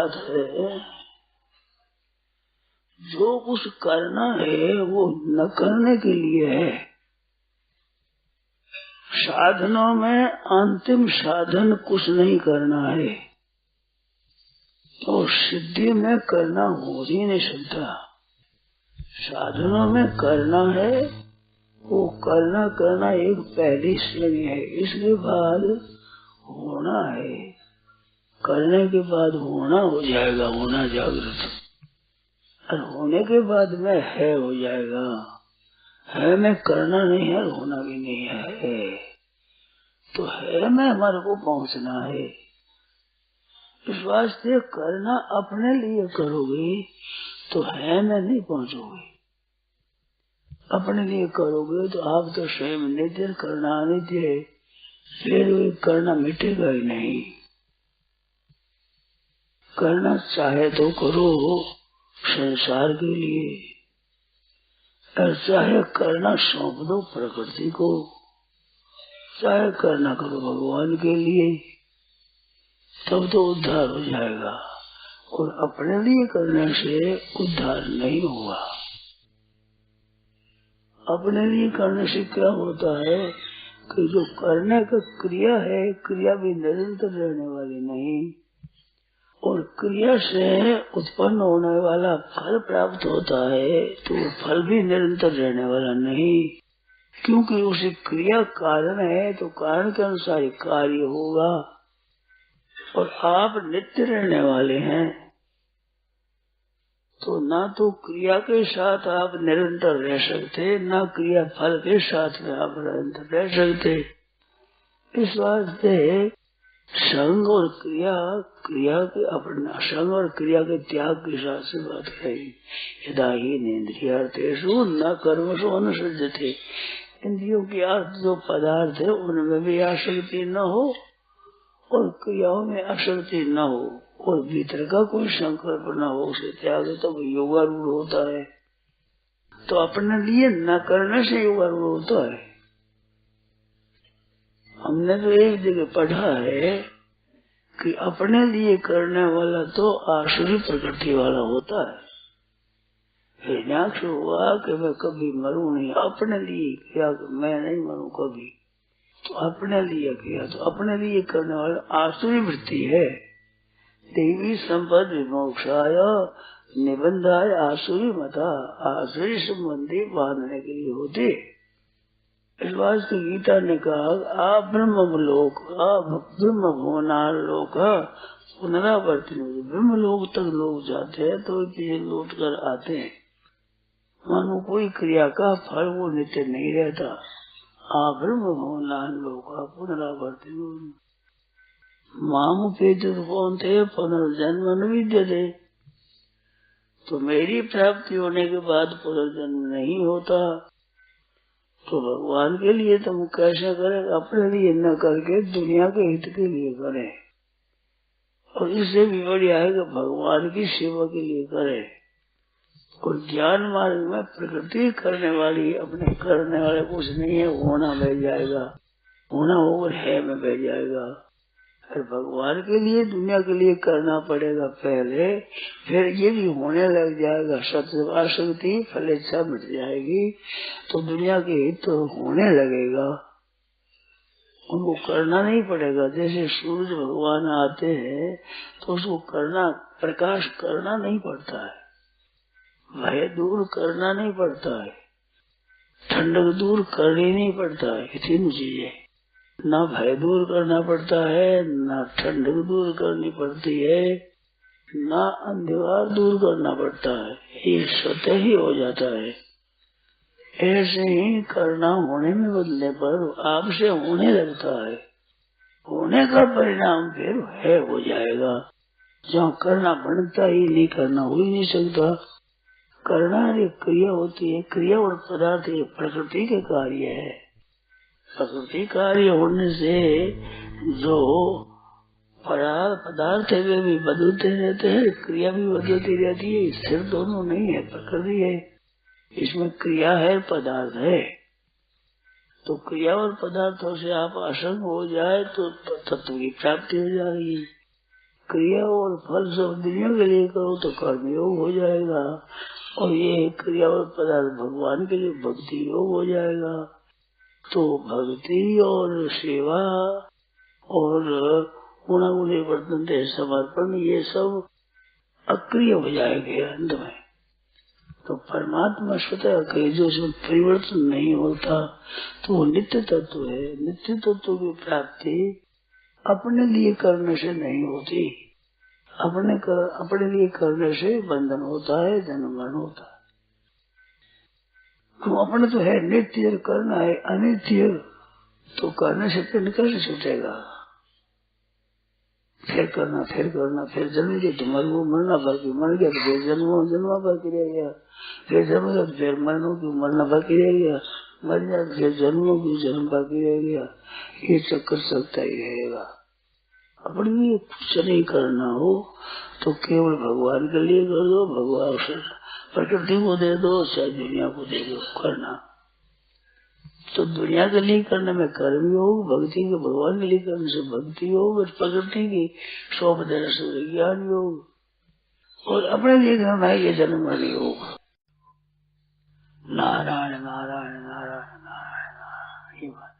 बात है, जो कुछ करना है वो न करने के लिए है। साधनों में अंतिम साधन कुछ नहीं करना है, तो सिद्धि में करना हो ही नहीं सकता। साधनों में करना है, वो करना एक पहली श्रेणी है। इसके बाद होना है, करने के बाद होना हो जाएगा, होना जागृत, और होने के बाद में है हो जाएगा। है में करना नहीं है, होना भी नहीं है, तो है में हमारे को पहुंचना है। इस वास्ते करना अपने लिए करोगे तो है में नहीं पहुंचोगे। अपने लिए करोगे तो आप तो स्वयं नित्य, करना अनित्य है, फिर करना मिटेगा ही नहीं। करना चाहे तो करो संसार के लिए, और चाहे करना सौंप दो प्रकृति को, चाहे करना करो भगवान के लिए, तब तो उद्धार हो जाएगा। और अपने लिए करने से उद्धार नहीं होगा। अपने लिए करने से क्या होता है कि जो करने का क्रिया है, क्रिया भी निरंतर रहने वाली नहीं, और क्रिया से उत्पन्न होने वाला फल प्राप्त होता है तो वो फल भी निरंतर रहने वाला नहीं, क्योंकि उसे क्रिया कारण है, तो कारण के अनुसार कार्य होगा। और आप नित्य रहने वाले हैं, तो ना तो क्रिया के साथ आप निरंतर रह सकते, ना क्रिया फल के साथ में आप निरंतर रह सकते। इस वास्ते संग और क्रिया, क्रिया के अपना संग और क्रिया के त्याग के साथ से बात करेगी। यदा ही इंद्रियार्थेषु न कर्मसु अनुसज्जते, इंद्रियों की अर्थ जो पदार्थ है उनमें भी आसक्ति न हो और क्रियाओं में आसक्ति न हो, और भीतर का कोई संकल्प न हो, उसे त्याग तो योगारूढ़ होता है। तो अपने लिए न करने से योगारूढ़ होता है। हमने तो एक जगह पढ़ा है कि अपने लिए करने वाला तो आसुरी प्रकृति वाला होता है। हिरण्याक्ष हुआ कि मैं कभी मरूं नहीं, अपने लिए किया कि मैं नहीं मरूं कभी, तो अपने लिए किया, तो अपने लिए करने वाला आसुरी वृत्ति है। देवी संपद विमोक्षाय निबंधाय आसुरी मता, आसुरी संबंधी बांधने के लिए होते। इस वास्ते गीता ने कहा आप ब्रह्मलोक, आप ब्रह्म भुवनार लोक पुनरावर्ती, ब्रह्म लोक तक लोग जाते हैं तो पीछे लौट कर आते हैं। मानो कोई क्रिया का फल वो नित्य नहीं रहता। आप ब्रह्म भुवनार लोक पुनरावर्ती मामू पेज कौन थे पुनर्जन्म न विद्यते, तो मेरी प्राप्ति होने के बाद पुनर्जन्म नहीं होता। तो भगवान के लिए तुम कैसे करें? अपने लिए न करके दुनिया के हित के लिए करें, और इससे भी बढ़िया है कि भगवान की सेवा के लिए करें। और ज्ञान मार्ग में प्रकृति करने वाली, अपने करने वाले कुछ नहीं है, होना बह जाएगा, होना होकर है में बह जाएगा। और भगवान के लिए, दुनिया के लिए करना पड़ेगा पहले, फिर ये भी होने लग जाएगा। सत्य फलेच्छा मिट जाएगी तो दुनिया के हित तो होने लगेगा, उनको करना नहीं पड़ेगा। जैसे सूरज भगवान आते हैं तो उसको करना, प्रकाश करना नहीं पड़ता है, भय दूर करना नहीं पड़ता है, ठंडक दूर करनी नहीं पड़ता है। ये तीन चीजें, ना भय दूर करना पड़ता है, ना ठंडक दूर करनी पड़ती है, ना अंधकार दूर करना पड़ता है, ये स्वतः ही हो जाता है। ऐसे ही करना होने में बदलने पर आपसे होने लगता है, होने का परिणाम फिर है हो जाएगा। जहाँ करना बनता ही नहीं, करना हो ही नहीं सकता। करना एक क्रिया होती है, क्रिया और पदार्थ ये प्रकृति के कार्य है। प्रकृति कार्य होने से जो पदार्थ है वे भी बदलते रहते हैं, क्रिया भी बदलती रहती है, स्थिर दोनों नहीं है, प्रकृति है। इसमें क्रिया है, पदार्थ है। तो क्रिया और पदार्थों से आप असंग हो जाए तो तत्व की प्राप्ति हो जाएगी। क्रिया और फल सब दुनिया के लिए करो तो कर्म योग हो जाएगा, और ये क्रिया और पदार्थ भगवान के लिए भक्ति योग हो जाएगा। तो भक्ति और सेवा और गुणागुणी वर्तन समर्पण ये सब अक्रिय हो जाएंगे अंत में। तो परमात्मा स्वतः अक्रिय, जो उसमें परिवर्तन नहीं होता, तो वो नित्य तत्व है। नित्य तत्व की प्राप्ति अपने लिए करने से नहीं होती, अपने लिए करने से बंधन होता है, जन्म मरण होता है। तो अपने तो है नित्य, करना है अनित्य, तो करने से फिर कैसे छूटेगा? फिर करना, फिर जन्म के तो मरना बाकी, मर गया तो फिर जन्म बाकी रह गया, फिर जन्म गया तो फिर मरना की मरना बाकी रह गया, मर जाए तो फिर जन्मों की जन्म बाकी रह गया। ये चक्कर चलता ही रहेगा। अपने लिए कुछ नहीं करना हो तो केवल भगवान के लिए कर दो, भगवान से प्रकृति को दे दो, चाहे दुनिया को दे दो करना। तो दुनिया के लिए करने में कर्म योग, भक्ति के भगवान के लिए करने से भक्ति योग, और प्रकृति की सौंप देने से विज्ञान योग, और अपने लिए करना है ये जन्म मरण योग। नारायण नारायण नारायण नारायण नारायण। ये बात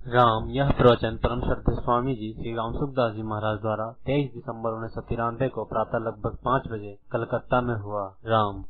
राम। यह प्रवचन परम श्रद्धेय स्वामी जी श्री राम सुखदास जी महाराज द्वारा 23 दिसंबर 1993 को प्रातः लगभग 5 बजे कलकत्ता में हुआ। राम।